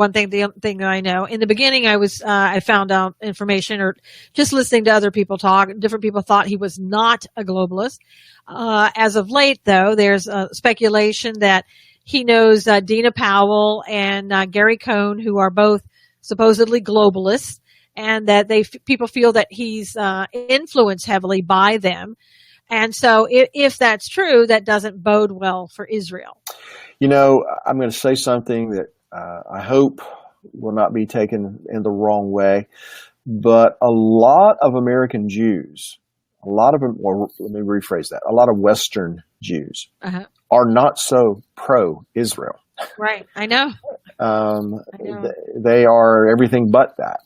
thing that I know. In the beginning, I found out information or just listening to other people talk. Different people thought he was not a globalist. As of late, though, there's speculation that he knows Dina Powell and Gary Cohn, who are both supposedly globalists, and that people feel that he's influenced heavily by them. And so if that's true, that doesn't bode well for Israel. I'm going to say something that I hope will not be taken in the wrong way, but a lot of American Jews, let me rephrase that, a lot of Western Jews are not so pro-Israel. Right, I know. They are everything but that.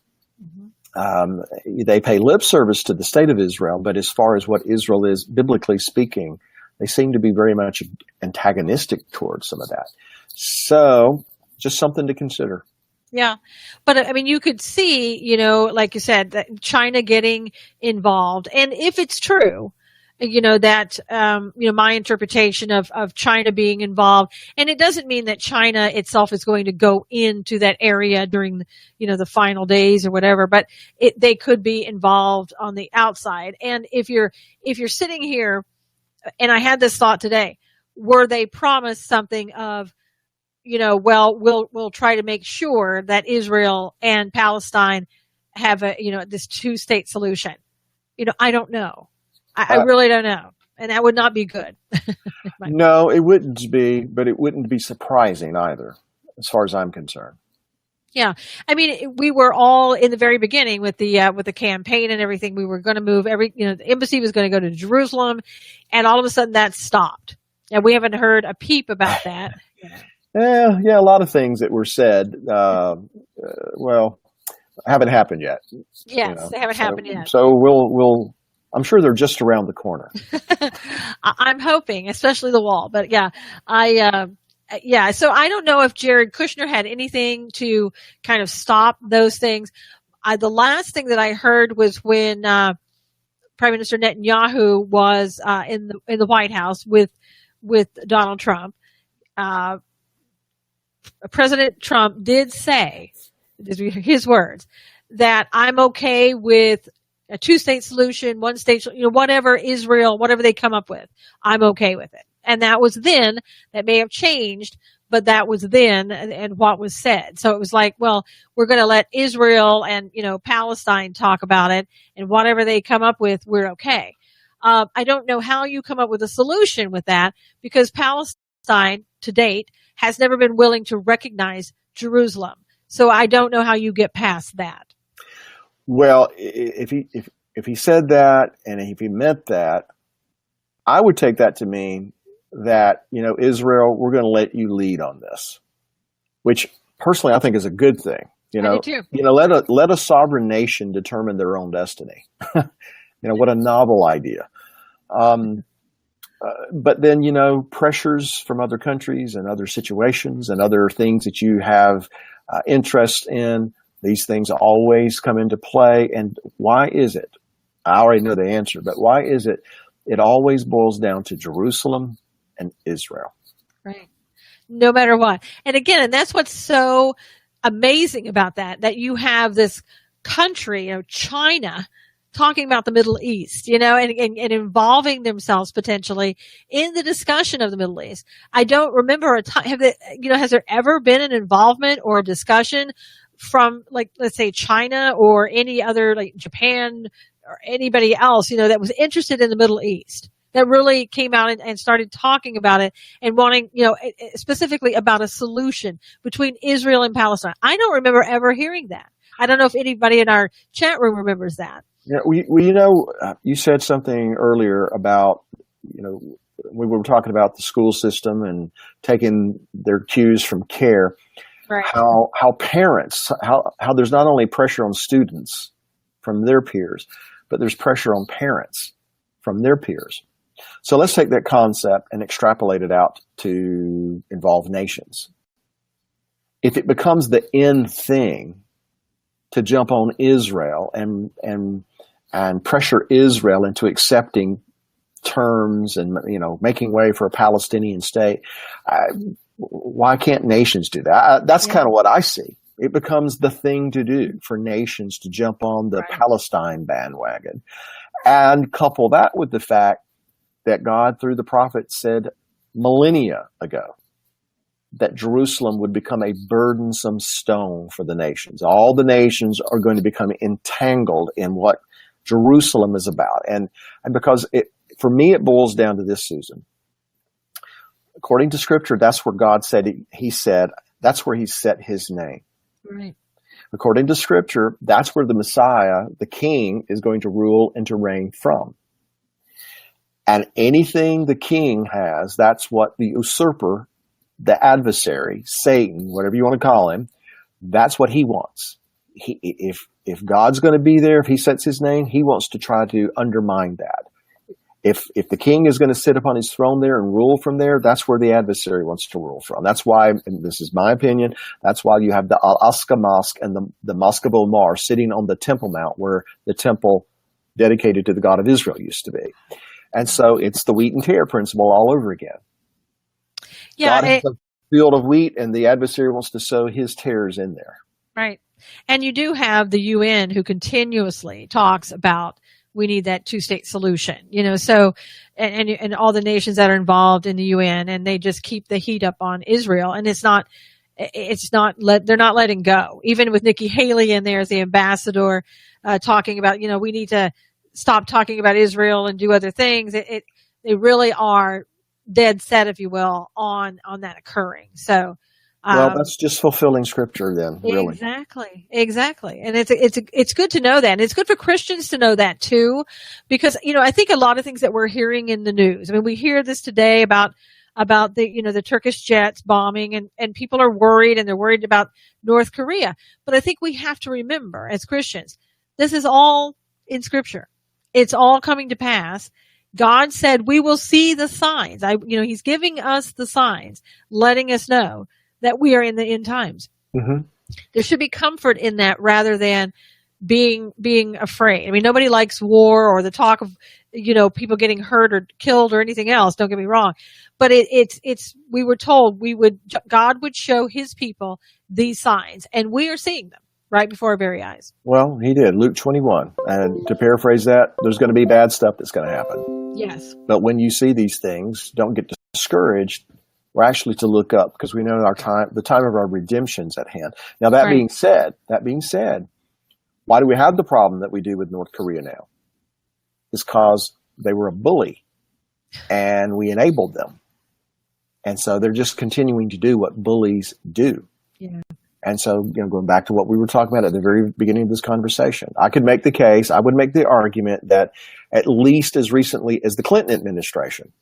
They pay lip service to the state of Israel, but as far as what Israel is, biblically speaking, they seem to be very much antagonistic towards some of that. So just something to consider. Yeah. But I mean, you could see, like you said, that China getting involved. And if it's true, that, my interpretation of China being involved, and it doesn't mean that China itself is going to go into that area during, the final days or whatever, but they could be involved on the outside. And if you're sitting here, and I had this thought today, were they promised something of, we'll try to make sure that Israel and Palestine have this two-state solution? I don't know. I really don't know. And that would not be good. No, it wouldn't be, but it wouldn't be surprising either, as far as I'm concerned. Yeah. I mean, we were all in the very beginning with the campaign and everything. We were going to move the embassy was going to go to Jerusalem, and all of a sudden that stopped. And we haven't heard a peep about that. Yeah, a lot of things that were said, haven't happened yet. Yes, they haven't happened yet. So we'll I'm sure they're just around the corner. I'm hoping, especially the wall. But yeah, so I don't know if Jared Kushner had anything to kind of stop those things. The last thing that I heard was when Prime Minister Netanyahu was in the White House with Donald Trump. President Trump did say, his words, that I'm okay with a two-state solution, one state, whatever Israel, whatever they come up with, I'm okay with it. And that was then. That may have changed, but that was then and what was said. So it was like, well, we're going to let Israel and, Palestine talk about it, and whatever they come up with, we're okay. I don't know how you come up with a solution with that, because Palestine to date has never been willing to recognize Jerusalem. So I don't know how you get past that. Well, if he said that, and if he meant that, I would take that to mean that, Israel, we're going to let you lead on this, which personally I think is a good thing. I do too. Let a sovereign nation determine their own destiny. What a novel idea. But then, pressures from other countries and other situations and other things that you have interest in, these things always come into play. And why is it? I already know the answer, but why is it? It always boils down to Jerusalem and Israel. Right. No matter what. And again, and that's what's so amazing about that you have this country, China, talking about the Middle East, and involving themselves potentially in the discussion of the Middle East. I don't remember a time, has there ever been an involvement or a discussion from, like, let's say China or any other, like Japan or anybody else, that was interested in the Middle East, that really came out and started talking about it and wanting, specifically about a solution between Israel and Palestine? I don't remember ever hearing that. I don't know if anybody in our chat room remembers that. Yeah, you said something earlier about, we were talking about the school system and taking their cues from care. Right. How parents, how there's not only pressure on students from their peers, but there's pressure on parents from their peers. So let's take that concept and extrapolate it out to involve nations. If it becomes the end thing to jump on Israel and pressure Israel into accepting terms and, making way for a Palestinian state, why can't nations do that? That's kind of what I see. It becomes the thing to do for nations to jump on the Palestine bandwagon, and couple that with the fact that God, through the prophet, said millennia ago that Jerusalem would become a burdensome stone for the nations. All the nations are going to become entangled in what Jerusalem is about. And because for me, it boils down to this, Susan. According to Scripture, that's where God said, he said, that's where he set his name. Right. According to Scripture, that's where the Messiah, the King, is going to rule and to reign from. And anything the king has, that's what the usurper, the adversary, Satan, whatever you want to call him, that's what he wants. If God's going to be there, if he sets his name, he wants to try to undermine that. If the king is going to sit upon his throne there and rule from there, that's where the adversary wants to rule from. That's why, and this is my opinion, that's why you have the Al-Aqsa Mosque and the Mosque of Omar sitting on the Temple Mount, where the temple dedicated to the God of Israel used to be. And so it's the wheat and tare principle all over again. Yeah, God has a field of wheat, and the adversary wants to sow his tares in there. Right. And you do have the UN, who continuously talks about we need that two-state solution, so, and all the nations that are involved in the UN, and they just keep the heat up on Israel. And it's not, it's not they're not letting go. Even with Nikki Haley in there as the ambassador, talking about, we need to stop talking about Israel and do other things. They really are dead set, if you will, on that occurring. So, well, that's just fulfilling scripture then, really. Exactly. And it's good to know that. And it's good for Christians to know that too, because, I think a lot of things that we're hearing in the news, I mean, we hear this today about the Turkish jets bombing, and people are worried, and they're worried about North Korea. But I think we have to remember as Christians, this is all in scripture. It's all coming to pass. God said we will see the signs. He's giving us the signs, letting us know that we are in the end times. Mm-hmm. There should be comfort in that rather than being afraid. I mean, nobody likes war or the talk of, people getting hurt or killed or anything else. Don't get me wrong. But we were told God would show his people these signs, and we are seeing them right before our very eyes. Well, he did. Luke 21. And to paraphrase that, there's going to be bad stuff that's going to happen. Yes. But when you see these things, don't get discouraged. We're actually to look up, because we know the time of our redemption's at hand. Now, that being said, why do we have the problem that we do with North Korea now? It's because they were a bully, and we enabled them. And so they're just continuing to do what bullies do. Yeah. And so, going back to what we were talking about at the very beginning of this conversation, I would make the argument that at least as recently as the Clinton administration,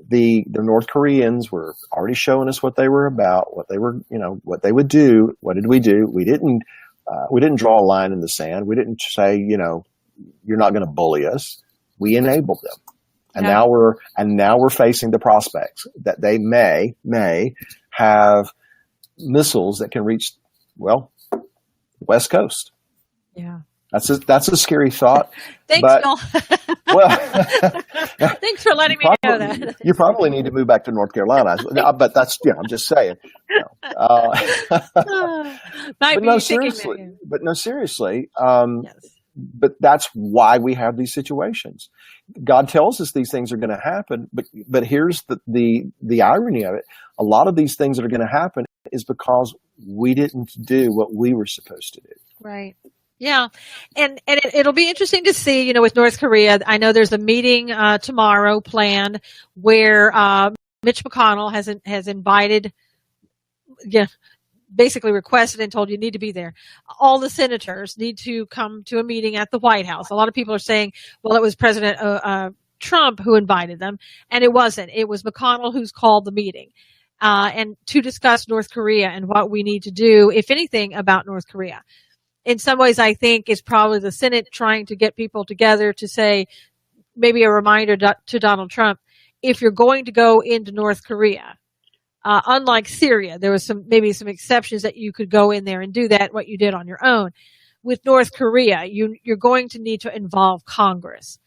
the North Koreans were already showing us what they were about, what they were, what they would do. What did we do? We didn't draw a line in the sand. We didn't say, you're not going to bully us. We enabled them. And now we're facing the prospects that they may have missiles that can reach, the West Coast. Yeah. That's a scary thought. Thanks, Bill. Thanks for letting me know that. You probably need to move back to North Carolina. But that's, I'm just saying. But no, seriously. Yes. But that's why we have these situations. God tells us these things are going to happen, but here's the irony of it. A lot of these things that are going to happen is because we didn't do what we were supposed to do. Right. Yeah. And it'll be interesting to see, with North Korea. I know there's a meeting tomorrow planned where Mitch McConnell has invited, basically requested and told you need to be there. All the senators need to come to a meeting at the White House. A lot of people are saying, well, it was President Trump who invited them, and it wasn't. It was McConnell who's called the meeting. And to discuss North Korea and what we need to do, if anything, about North Korea. In some ways, I think it's probably the Senate trying to get people together to say, maybe a reminder to Donald Trump, if you're going to go into North Korea, unlike Syria, there was maybe some exceptions that you could go in there and do that, what you did on your own. With North Korea, you're going to need to involve Congress.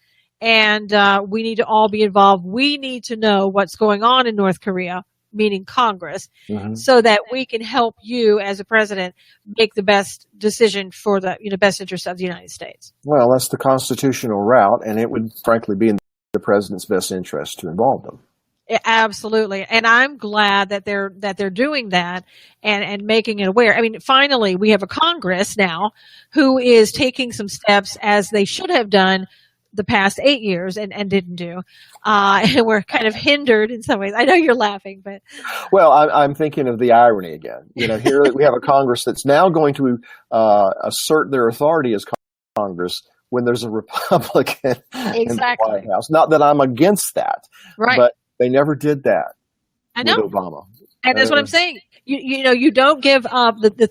And we need to all be involved. We need to know what's going on in North Korea, meaning Congress, so that we can help you as a president make the best decision for the best interest of the United States. Well, that's the constitutional route, and it would frankly be in the president's best interest to involve them. Absolutely. And I'm glad that they're doing that and making it aware. I mean, finally, we have a Congress now who is taking some steps as they should have done the past 8 years and didn't do. And we're kind of hindered in some ways. I know you're laughing, but. Well, I'm thinking of the irony again. Here we have a Congress that's now going to assert their authority as Congress when there's a Republican in the White House. Not that I'm against that, right? But they never did that. I know. With Obama. And that's what I'm saying. You don't give up. The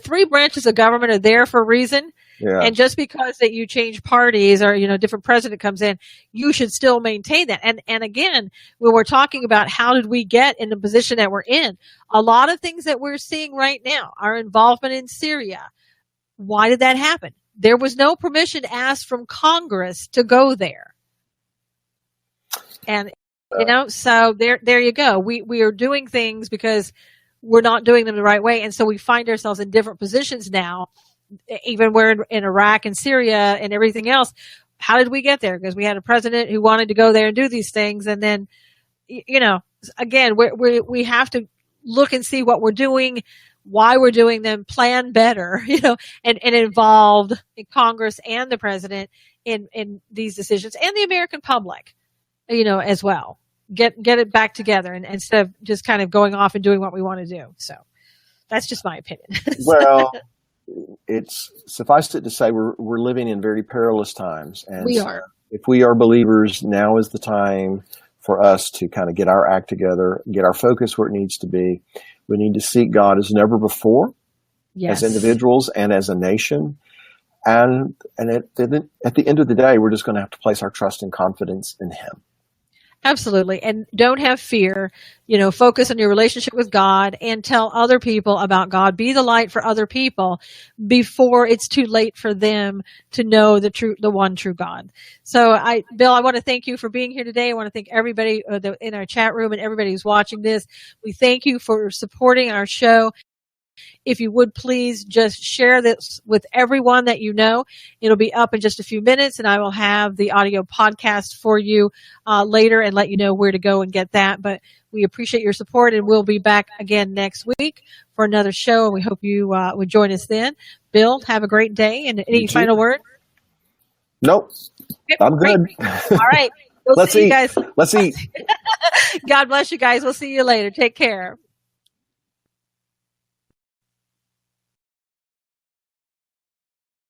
three branches of government are there for a reason. Yeah. And just because that you change parties or, different president comes in, you should still maintain that. And again, when we're talking about how did we get in the position that we're in, a lot of things that we're seeing right now, our involvement in Syria. Why did that happen? There was no permission asked from Congress to go there. And, so there you go. We are doing things because we're not doing them the right way. And so we find ourselves in different positions now. Even we're in Iraq and Syria and everything else. How did we get there? Because we had a president who wanted to go there and do these things. And then, again, we have to look and see what we're doing, why we're doing them, plan better, and involved in Congress and the president in these decisions and the American public, as well. Get it back together and instead of just kind of going off and doing what we want to do. So that's just my opinion. Well, it's suffice it to say we're living in very perilous times. And we are. If we are believers, now is the time for us to kind of get our act together, get our focus where it needs to be. We need to seek God as never before, yes, as individuals and as a nation. And at the end of the day, we're just going to have to place our trust and confidence in Him. Absolutely. And don't have fear, focus on your relationship with God and tell other people about God. Be the light for other people before it's too late for them to know the one true God. So Bill, I want to thank you for being here today. I want to thank everybody in our chat room and everybody who's watching this. We thank you for supporting our show. If you would please just share this with everyone that you know. It'll be up in just a few minutes, and I will have the audio podcast for you later and let you know where to go and get that. But we appreciate your support, and we'll be back again next week for another show, and we hope you would join us then. Bill, have a great day, and any final word? Nope. Okay, I'm good. All right. We'll Let's see eat. you guys. Let's eat. God bless you guys. We'll see you later. Take care.